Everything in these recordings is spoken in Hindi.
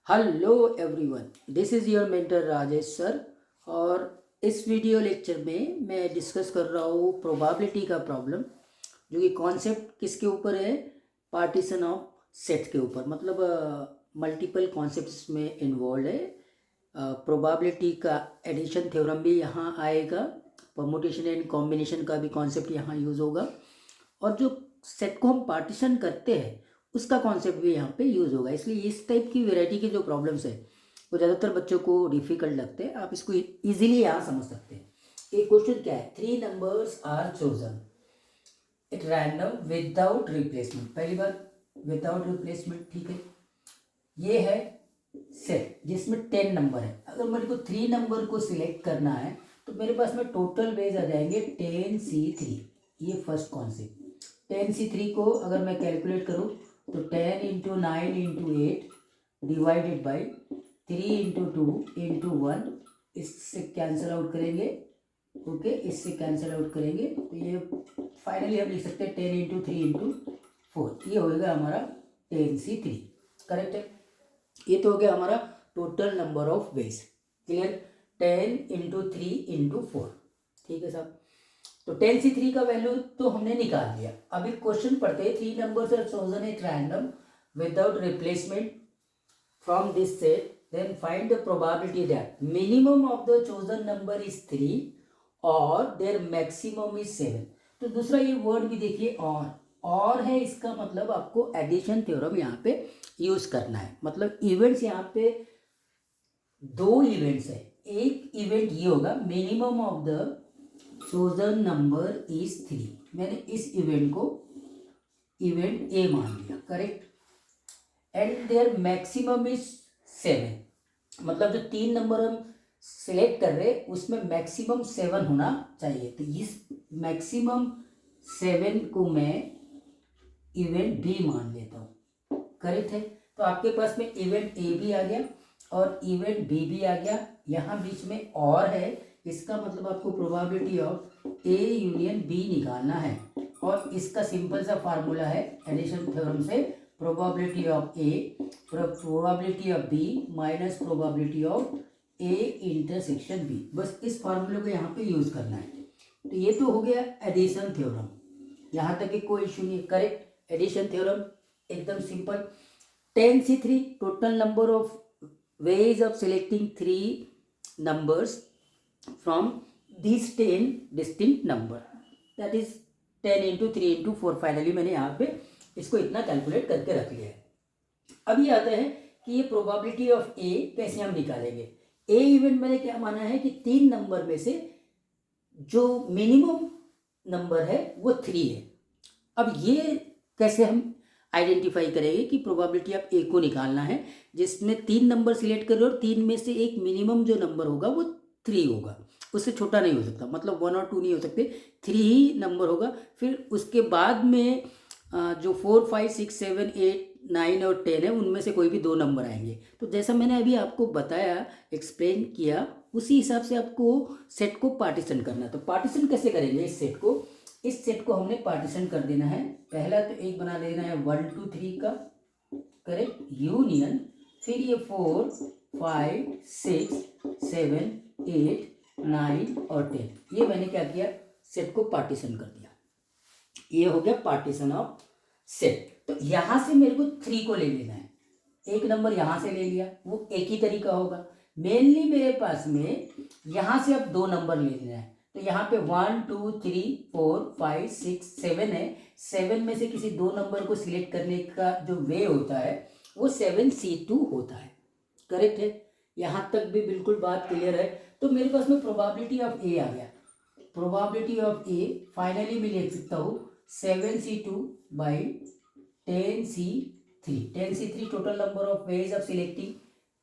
Hello everyone, this is your mentor Rajesh sir. और इस वीडियो लेक्चर में मैं डिस्कस कर रहा हूँ प्रोबेबिलिटी का प्रॉब्लम, जो कि कॉन्सेप्ट किसके ऊपर है, पार्टीशन ऑफ सेट के ऊपर। मतलब मल्टीपल कॉन्सेप्ट्स में इन्वॉल्व है। प्रोबेबिलिटी का एडिशन थ्योरम भी यहाँ आएगा, परमुटेशन एंड कॉम्बिनेशन का भी कॉन्सेप्ट यहाँ यूज़ होगा, और जो सेट को हम पार्टीशन करते हैं उसका कॉन्सेप्ट भी यहाँ पे यूज़ होगा। इसलिए इस टाइप की वैरायटी के जो प्रॉब्लम्स है वो ज़्यादातर बच्चों को डिफिकल्ट लगते हैं। आप इसको इजीली यहाँ समझ सकते हैं। एक क्वेश्चन क्या है, 3 numbers are chosen at random without replacement. पहली बात, विदाउट रिप्लेसमेंट, ठीक है। ये है सेट जिसमें 10 नंबर है। अगर मेरे को 3 नंबर को सिलेक्ट करना है तो मेरे पास में टोटल बेस आ जाएंगे 10C3। ये फर्स्ट कॉन्सेप्ट। 10C3 को अगर मैं कैलकुलेट करूँ तो 10 into 9 into 8 divided by 3 into 2 into 1, इससे कैंसिल आउट करेंगे। ओके, इससे कैंसिल आउट करेंगे तो ये फाइनली हम लिख सकते हैं 10 इंटू 3 इंटू 4। ये होएगा हमारा 10C3। करेक्ट है। ये तो हो गया हमारा total number of ways. Clear. 10 into 3 into 4। ठीक है साहब। तो 10C3 का वैल्यू तो हमने निकाल लिया। अभी क्वेश्चन पढ़ते हैं, 3 numbers are chosen at random without replacement from this set, then find the probability that minimum of the chosen number is 3 और देयर मैक्सिमम इज 7। तो दूसरा ये वर्ड भी देखिए, और है। इसका मतलब आपको एडिशन थ्योरम यहाँ पे यूज करना है। मतलब इवेंट्स यहाँ पे 2 इवेंट्स है। एक इवेंट ये होगा, minimum of the chosen number is 3। मैंने इस इवेंट को इवेंट ए मान लिया। Correct. And there maximum is 7। मतलब जो 3 नंबर हम सिलेक्ट कर रहे हैं उसमें मैक्सिमम 7 होना चाहिए। तो इस मैक्सिमम 7 को मैं इवेंट बी मान लेता हूँ। करेक्ट है। तो आपके पास में इवेंट ए भी आ गया और इवेंट बी भी आ गया। यहाँ बीच में और है, इसका मतलब आपको probability of A union B निकालना है। और इसका सिंपल सा फार्मूला है एडिशन थ्योरम से, probability of A probability of B minus probability of A intersection B. बस इस फार्मूले को यहाँ पे यूज करना है। तो ये तो हो गया एडिशन थ्योरम, यहाँ तक कि कोई इशू नहीं। करेक्ट। एडिशन थ्योरम एकदम simple. 10C3 total number of ways of selecting 3 numbers from these 10 distinct number, that is 10 into 3 into 4। Finally मैंने यहाँ पे इसको इतना कैलकुलेट करके रख लिया है। अभी आता है कि ये प्रोबेबिलिटी ऑफ ए कैसे हम निकालेंगे। ए इवेंट मैंने क्या माना है कि 3 नंबर में से जो मिनिमम नंबर है वो 3 है। अब ये कैसे हम आइडेंटिफाई करेंगे कि प्रोबेबिलिटी ऑफ ए को निकालना है, जिसमें 3 नंबर सिलेक्ट कर रहे हो और 3 में से एक मिनिमम जो नंबर होगा वो 3 होगा, उससे छोटा नहीं हो सकता। मतलब 1 और 2 नहीं हो सकते, 3 ही नंबर होगा। फिर उसके बाद में जो 4 5 6 7 8 9 और 10 है उनमें से कोई भी 2 नंबर आएंगे। तो जैसा मैंने अभी आपको बताया, एक्सप्लेन किया, उसी हिसाब से आपको सेट को पार्टीशन करना है। तो पार्टीशन कैसे करेंगे इस सेट को? इस सेट को हमने पार्टीशन कर देना है। पहला तो एक बना लेना है 1 2 3 का। करेक्ट। यूनियन, फिर ये 4 5 6 7 8 9 और 10। ये मैंने क्या किया, सेट को पार्टीशन कर दिया। ये हो गया पार्टीशन ऑफ सेट। तो यहां से मेरे को 3 को ले लेना है। एक नंबर यहां से ले लिया, वो एक ही तरीका होगा। मेनली मेरे पास में यहां से अब 2 नंबर ले लेना है। तो यहाँ पे 1 2 3 4 5 6 7 है। 7 में से किसी 2 नंबर को सिलेक्ट करने का जो वे होता है वो 7C2 होता है। करेक्ट है। यहाँ तक भी बिल्कुल बात क्लियर है। तो मेरे पास में प्रोबेबिलिटी ऑफ ए आ गया। प्रोबेबिलिटी ऑफ ए फाइनली मैं लिख सकता हूँ 7C2 by 10C3। 10C3 total number of ways of selecting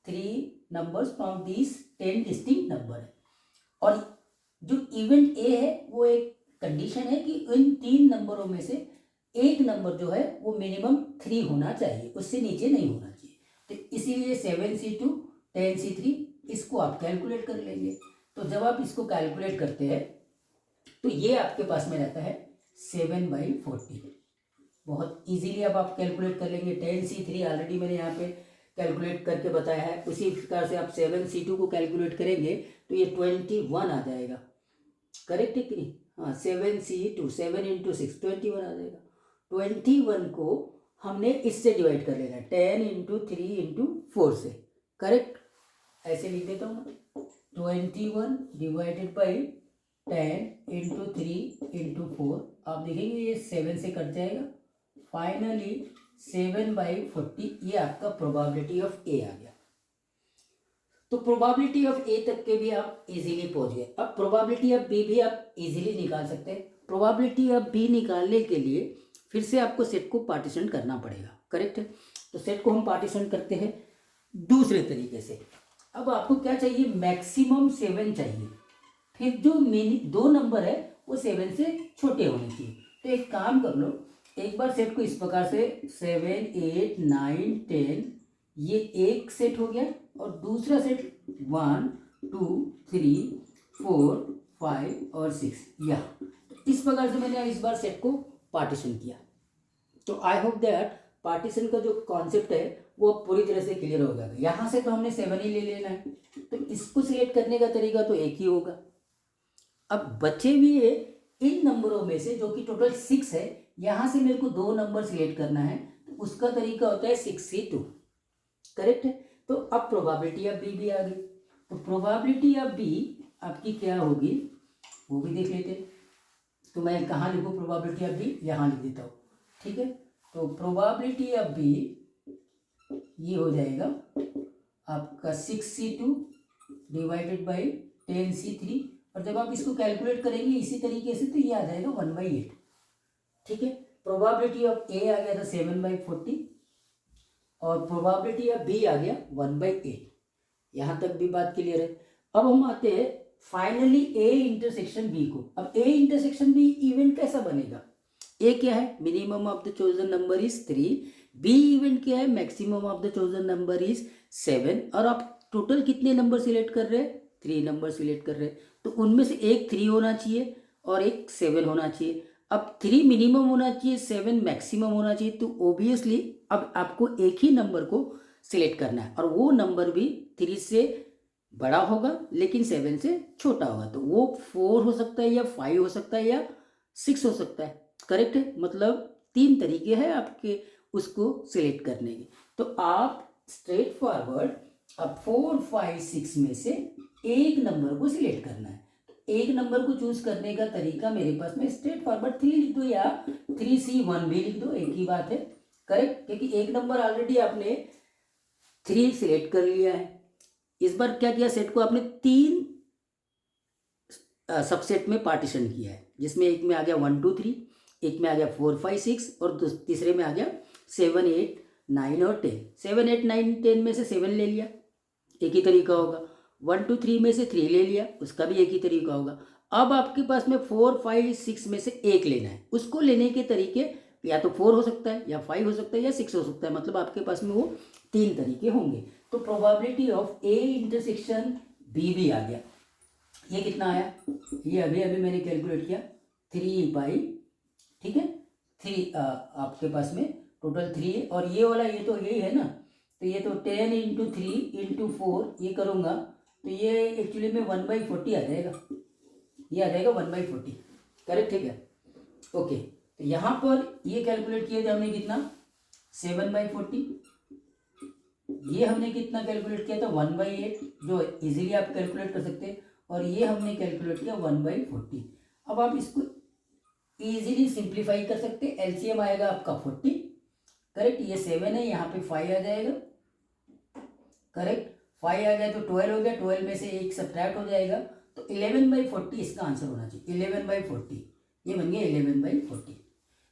3 numbers from this 10 distinct number है। और जो इवेंट ए है वो एक कंडीशन है कि इन 3 नंबरों में से एक नंबर जो है वो मिनिमम 3 होना चाहिए, उससे नीचे नहीं होना चाहिए। तो इसीलिए 7C2 10C3 इसको आप कैलकुलेट कर लेंगे। तो जब आप इसको कैलकुलेट करते हैं तो ये आपके पास में रहता है 7/40। बहुत इजीली अब आप कैलकुलेट कर लेंगे। 10C3 ऑलरेडी मैंने यहाँ पे कैलकुलेट करके बताया है, उसी प्रकार से आप 7C2 को कैलकुलेट करेंगे तो ये 21 आ जाएगा। करेक्ट है कि नहीं? हाँ, 7C2 7 × 6 21 आ जाएगा। 21 को हमने इससे डिवाइड कर लेना है 10 × 3 × 4 से। करेक्ट, ऐसे लिख देता हूँ मैं, 21 डिवाइडेड बाई 10 × 3 × 4। आप देखेंगे ये 7 से कट जाएगा, फाइनली 7/40। ये आपका प्रोबेबिलिटी ऑफ ए आ गया। तो प्रोबेबिलिटी ऑफ ए तक के भी आप इजीली पहुंच गए। अब प्रोबेबिलिटी ऑफ बी भी आप इजीली निकाल सकते हैं। प्रोबेबिलिटी ऑफ बी निकालने के लिए फिर से आपको सेट को पार्टीशन करना पड़ेगा। करेक्ट है, तो सेट को हम पार्टीशन करते हैं दूसरे तरीके से। अब आपको क्या चाहिए, मैक्सिमम 7 चाहिए, फिर जो दो नंबर है वो 7 से छोटे होने चाहिए। तो एक काम कर लो, एक बार सेट को इस प्रकार से 7 8 9 10, ये एक सेट हो गया, और दूसरा सेट 1 2 3 4 5 और 6, या इस प्रकार से मैंने इस बार सेट को पार्टीशन किया। तो आई होप दैट पार्टीशन का जो कॉन्सेप्ट है वो पूरी तरह से क्लियर हो गया। यहाँ से तो हमने 7 ही ले लेना है, तो इसको सिलेक्ट करने का तरीका तो एक ही होगा। अब बचे हुए इन नंबरों में से जो कि टोटल 6 है, यहाँ से मेरे को 2 नंबर सिलेक्ट करना है, तो उसका तरीका होता है 6C2। करेक्ट है, तो अब प्रोबेबिलिटी ऑफ बी भी आ गई। तो प्रोबेबिलिटी ऑफ बी आपकी क्या होगी वो भी देख लेते हैं। तो मैं कहाँ लिखूँ प्रोबेबिलिटी ऑफ बी, यहाँ लिख देता हूँ। ठीक है, तो प्रोबेबिलिटी ऑफ बी ये हो जाएगा आपका 6C2 डिवाइडेड बाई 10C3, और जब आप इसको कैलकुलेट करेंगे इसी तरीके से तो ये आ जाएगा 1/8। ठीक है, प्रोबेबिलिटी ऑफ ए आ गया था 7/40, और प्रोबेबिलिटी ऑफ बी आ गया 1/8। यहाँ तक भी बात क्लियर है। अब हम आते हैं फाइनली ए इंटरसेक्शन बी को। अब ए इंटरसेक्शन बी इवेंट कैसा बनेगा, ए क्या है, minimum of the chosen number is 3, B event क्या है, maximum of the chosen number is 7, और आप टोटल कितने नंबर सिलेक्ट कर रहे हैं, 3 नंबर सिलेक्ट कर रहे हैं। तो उनमें से एक 3 होना चाहिए और एक 7 होना चाहिए। अब 3 मिनिमम होना चाहिए, 7 मैक्सिमम होना चाहिए, तो ओबियसली अब आपको एक ही नंबर को सिलेक्ट करना है, और वो नंबर भी 3 से बड़ा होगा लेकिन 7 से छोटा होगा। तो वो 4 हो सकता है या 5 हो सकता है या 6 हो सकता है। करेक्ट है, मतलब 3 तरीके हैं आपके उसको सिलेक्ट करने के। तो आप स्ट्रेट फॉरवर्ड अब 4 5 6 में से एक नंबर को सिलेक्ट करना है। एक नंबर को चूज करने का तरीका मेरे पास में स्ट्रेट फॉरवर्ड 3 लिख दो या 3C1 भी लिख दो, एक ही बात है। करेक्ट, क्योंकि एक नंबर ऑलरेडी आपने 3 सिलेक्ट कर लिया है। इस बार क्या किया, सेट को आपने 3 सबसेट में पार्टीशन किया है, जिसमें एक में आ गया 1 2 3, एक में आ गया 4 5 6, और तीसरे में आ गया 7 8 9 और 10। 7 8 9 10 में से 7 ले लिया, एक ही तरीका होगा। 1 2 3 में से 3 ले लिया, उसका भी एक ही तरीका होगा। अब आपके पास में 4 5 6 में से एक लेना है। उसको लेने के तरीके या तो 4 हो सकता है या 5 हो सकता है या 6 हो सकता है, मतलब आपके पास में वो 3 तरीके होंगे। तो probability of A intersection B भी आ गया। ये कितना आया, ये अभी अभी मैंने कैलकुलेट किया 3/, ठीक है 3, आपके पास में टोटल 3 है, और ये वाला ये तो यही है ना, तो ये तो 10 × 3 × 4 ये करूँगा तो ये एक्चुअली में 1/40 आ जाएगा, ये आ जाएगा 1/40। करेक्ट, ठीक है, ओके। तो यहाँ पर ये कैलकुलेट किया था हमने कितना, 7/40। ये हमने कितना कैलकुलेट किया था 1/8, जो इजीली आप कैलकुलेट कर सकते हैं, और ये हमने कैलकुलेट किया 1/40। अब आप इसको इजीली सिंप्लीफाई कर सकते हैं। एलसीएम आएगा आपका 40। करेक्ट, ये 7 है, यहाँ पे 5 आ जाएगा। करेक्ट, 5 आ गया तो 12 हो गया, 12 में से एक सब्ट्रैक्ट हो जाएगा, तो 11/40 इसका आंसर होना चाहिए। 11/40 ये बन गया 11/40।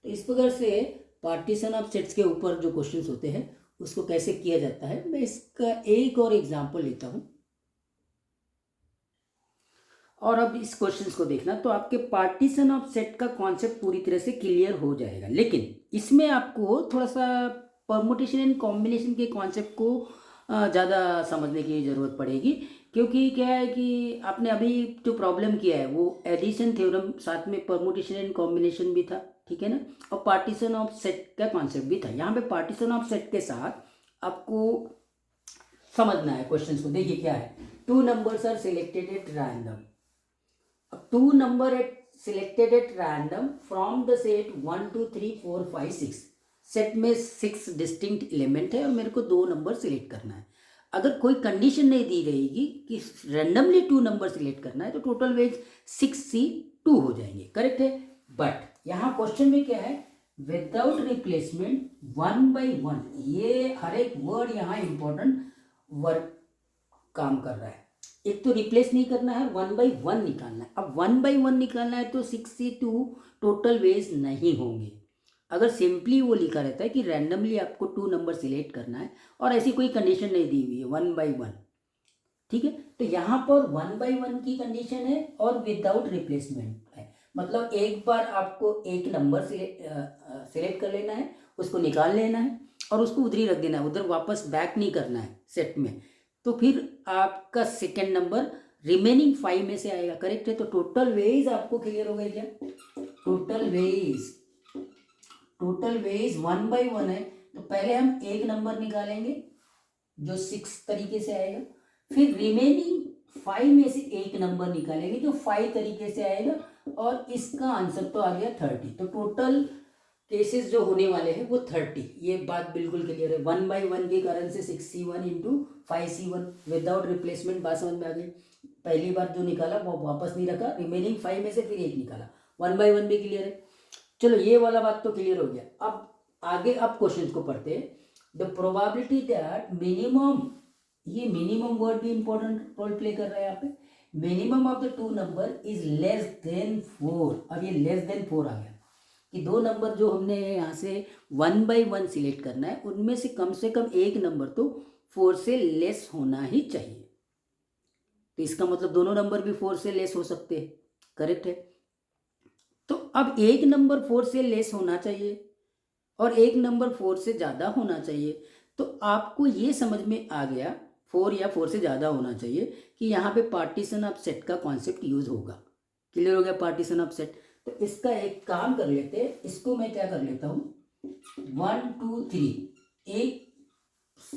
तो इस प्रकार से पार्टीशन ऑफ सेट्स के ऊपर जो क्वेश्चंस होते हैं उसको कैसे किया जाता है, मैं इसका एक और एग्जांपल लेता हूं, और अब इस क्वेश्चंस को देखना तो आपके पार्टीशन ऑफ सेट का कॉन्सेप्ट पूरी तरह से क्लियर हो जाएगा। लेकिन इसमें आपको थोड़ा सा परमुटेशन एंड कॉम्बिनेशन के कॉन्सेप्ट को ज़्यादा समझने की ज़रूरत पड़ेगी, क्योंकि क्या है कि आपने अभी जो प्रॉब्लम किया है वो एडिशन थ्योरम साथ में परमुटेशन एंड कॉम्बिनेशन भी था, ठीक है ना, और पार्टीशन ऑफ सेट का कॉन्सेप्ट भी था। यहाँ पे पार्टीशन ऑफ सेट के साथ आपको समझना है क्वेश्चन को। देखिए क्या है, 2 numbers are selected at random। अब 2 number selected at random from the set 1 2 3 4 5 6। Set में 6 डिस्टिंक्ट एलिमेंट है और मेरे को 2 नंबर सिलेक्ट करना है। अगर कोई कंडीशन नहीं दी रहेगी कि रैंडमली 2 नंबर सिलेक्ट करना है तो टोटल वेज 6C2 हो जाएंगे, करेक्ट है। बट यहाँ क्वेश्चन में क्या है, विदाउट रिप्लेसमेंट 1 by 1, ये हर एक वर्ड यहाँ इंपॉर्टेंट वर्ड काम कर रहा है। एक तो रिप्लेस नहीं करना है, 1 by 1 निकालना है। अब 1 by 1 निकालना है तो 6C2 टोटल वेज नहीं होंगे। अगर सिंपली वो लिखा रहता है कि रैंडमली आपको 2 नंबर सिलेक्ट करना है और ऐसी कोई कंडीशन नहीं दी हुई है 1 by 1, ठीक है, तो यहाँ पर 1 by 1 की कंडीशन है और विदाउट रिप्लेसमेंट है। मतलब एक बार आपको एक नंबर सिलेक्ट कर लेना है, उसको निकाल लेना है और उसको उधर ही रख देना है, उधर वापस बैक नहीं करना है सेट में। तो फिर आपका सेकेंड नंबर रिमेनिंग 5 में से आएगा, करेक्ट है। तो टोटल वेज आपको क्लियर हो गया क्या, टोटल वेज 1 by 1 है। तो पहले हम एक नंबर निकालेंगे जो 6 तरीके से आएगा, फिर रिमेनिंग 5 में से एक नंबर निकालेंगे जो 5 तरीके से आएगा और इसका आंसर तो आ गया 30। तो टोटल केसेस जो होने वाले हैं वो 30, ये बात बिल्कुल क्लियर है। 1 by 1 के कारण से 6C1 into 5C1 without replacement, बात समझ में आ गई। पहली बार जो निकाला वो वापस नहीं रखा, रिमेनिंग 5 में से फिर एक निकाला, 1 by 1 भी क्लियर है। चलो ये वाला बात तो क्लियर हो गया। अब आगे अब क्वेश्चन को पढ़ते हैं। द प्रोबेबिलिटी दैट मिनिमम, ये मिनिमम वर्ड भी इंपॉर्टेंट रोल प्ले कर रहा है यहाँ पे। Minimum of the 2 number is less than 4। अब ये लेस देन 4 आ गया कि 2 नंबर जो हमने यहाँ से 1 by 1 सिलेक्ट करना है उनमें से कम एक नंबर तो 4 से लेस होना ही चाहिए। तो इसका मतलब दोनों नंबर भी 4 से लेस हो सकते हैं, करेक्ट है। तो अब एक नंबर 4 से लेस होना चाहिए और एक नंबर 4 से ज़्यादा होना चाहिए। तो आपको ये समझ में आ गया 4 या 4 से ज़्यादा होना चाहिए कि यहाँ पे पार्टीशन ऑफ सेट का कॉन्सेप्ट यूज होगा। क्लियर हो गया पार्टीशन ऑफ सेट। तो इसका एक काम कर लेते हैं, इसको मैं क्या कर लेता हूँ 1 2 3 एक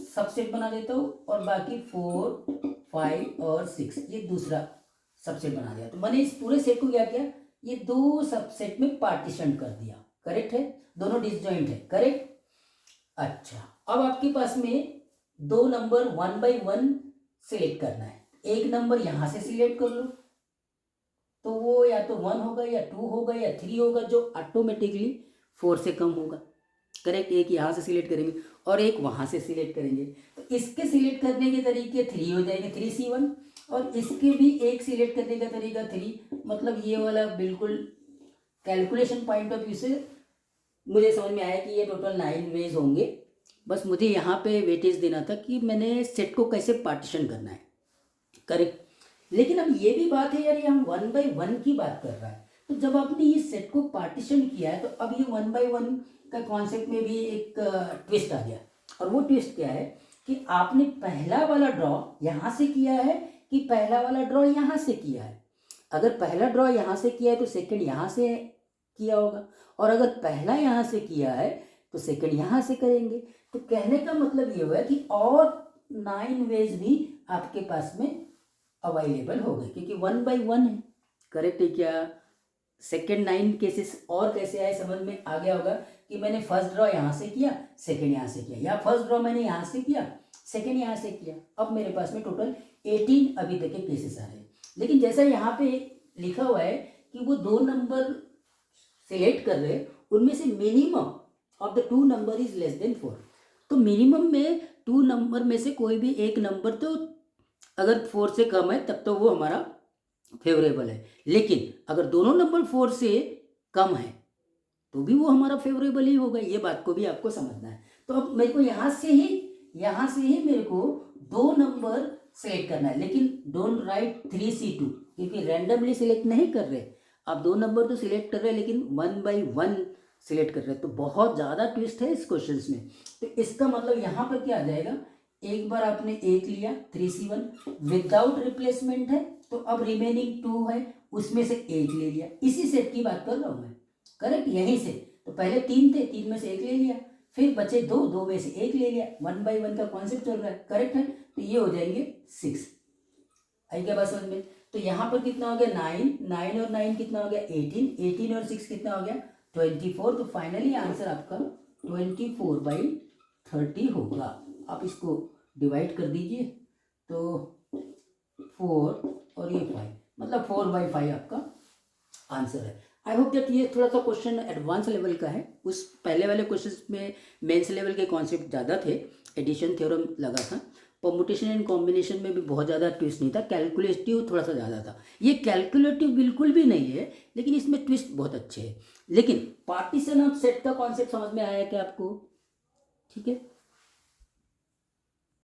सबसेट बना देता हूँ और बाकी 4 5 और 6 ये दूसरा सबसेट बना दिया। तो मैंने इस पूरे सेट को क्या किया, ये 2 सबसेट में पार्टीशन कर दिया, करेक्ट है। दोनों डिसजॉइंट है, करेक्ट। अच्छा, अब आपके पास में 2 नंबर 1 by 1 सिलेक्ट करना है। एक नंबर यहां से सिलेक्ट कर लो तो वो या तो 1 होगा या 2 होगा या 3 होगा जो ऑटोमेटिकली 4 से कम होगा, करेक्ट। एक यहाँ से सिलेक्ट करेंगे और एक वहाँ से सिलेक्ट करेंगे। तो इसके सिलेक्ट करने के तरीके 3 हो जाएंगे, 3C1, और इसके भी एक सिलेक्ट करने का तरीका 3। मतलब ये वाला बिल्कुल कैलकुलेशन पॉइंट ऑफ व्यू से मुझे समझ में आया कि ये टोटल 9 वेज होंगे। बस मुझे यहाँ पे वेटेज देना था कि मैंने सेट को कैसे पार्टीशन करना है, करेक्ट। लेकिन अब ये भी बात है यार, ये हम 1 by 1 की बात कर रहा है। तो जब आपने ये सेट को पार्टीशन किया है तो अब ये 1 by 1 का कॉन्सेप्ट में भी एक ट्विस्ट आ गया। और वो ट्विस्ट क्या है कि आपने पहला वाला ड्रॉ यहाँ से किया है कि पहला वाला ड्रॉ यहाँ से किया है। अगर पहला ड्रॉ यहाँ से किया है तो सेकंड यहाँ से किया होगा, और अगर पहला यहाँ से किया है तो सेकंड यहाँ से करेंगे। तो कहने का मतलब ये हुआ कि और 9 वेज भी आपके पास में अवेलेबल हो गए क्योंकि 1 by 1 है, करेक्ट है क्या। सेकेंड 9 केसेस और कैसे आए समझ में आ गया होगा कि मैंने फर्स्ट ड्रॉ यहाँ से किया, सेकेंड यहाँ से किया, या फर्स्ट ड्रॉ मैंने यहाँ से किया, सेकेंड यहाँ से किया। अब मेरे पास में टोटल 18 अभी तक के केसेस आ रहे हैं। लेकिन जैसा यहाँ पे लिखा हुआ है कि वो 2 नंबर सिलेक्ट कर रहे हैं, उनमें से minimum of the 2 number is less than 4। तो मिनिमम में 2 नंबर में से कोई भी एक नंबर तो अगर 4 से कम है तब तो वो हमारा फेवरेबल है। लेकिन अगर दोनों नंबर 4 से कम है तो भी वो हमारा फेवरेबल ही होगा। ये बात को भी आपको समझना है। तो अब मेरे को यहाँ से ही मेरे को 2 नंबर सेलेक्ट करना है, लेकिन डोंट राइट 3C2 क्योंकि रैंडमली सिलेक्ट नहीं कर रहे। आप 2 नंबर तो सिलेक्ट कर रहे हैं लेकिन 1 by 1 सिलेक्ट कर रहे हैं। तो बहुत ज़्यादा ट्विस्ट है इस क्वेश्चन में। तो इसका मतलब यहाँ पर क्या आ जाएगा, एक बार आपने एक लिया 3C1 विदाउट रिप्लेसमेंट है तो अब रिमेनिंग 2 है, उसमें से एक ले लिया। इसी सेट की बात कर रहा हूँ मैं, करेक्ट। यहीं से तो पहले 3 थे, 3 में से एक ले लिया, फिर बचे 2, 2 में से एक ले लिया। 1 by 1 का कॉन्सेप्ट चल रहा है, करेक्ट है। तो ये हो जाएंगे 6। आई क्या बात समझ में? तो यहाँ पर कितना हो गया 9, 9 और 9 कितना हो गया 18, 18 और 6 कितना हो गया 24। तो फाइनली आंसर आपका 24/30 होगा। आप इसको डिवाइड कर दीजिए तो 4 और ये 5, मतलब 4/5 आपका आंसर है। आई होप दैट ये थोड़ा सा क्वेश्चन एडवांस लेवल का है। उस पहले वाले क्वेश्चन में मेंस लेवल के कॉन्सेप्ट ज़्यादा थे, एडिशन थ्योरम लगा था, परमुटेशन एंड कॉम्बिनेशन में भी बहुत ज़्यादा ट्विस्ट नहीं था, कैलकुलेटिव थोड़ा सा ज़्यादा था। ये कैलकुलेटिव बिल्कुल भी नहीं है, लेकिन इसमें ट्विस्ट बहुत अच्छे है। लेकिन पार्टीशन ऑफ सेट का कॉन्सेप्ट समझ में आया क्या आपको? ठीक है,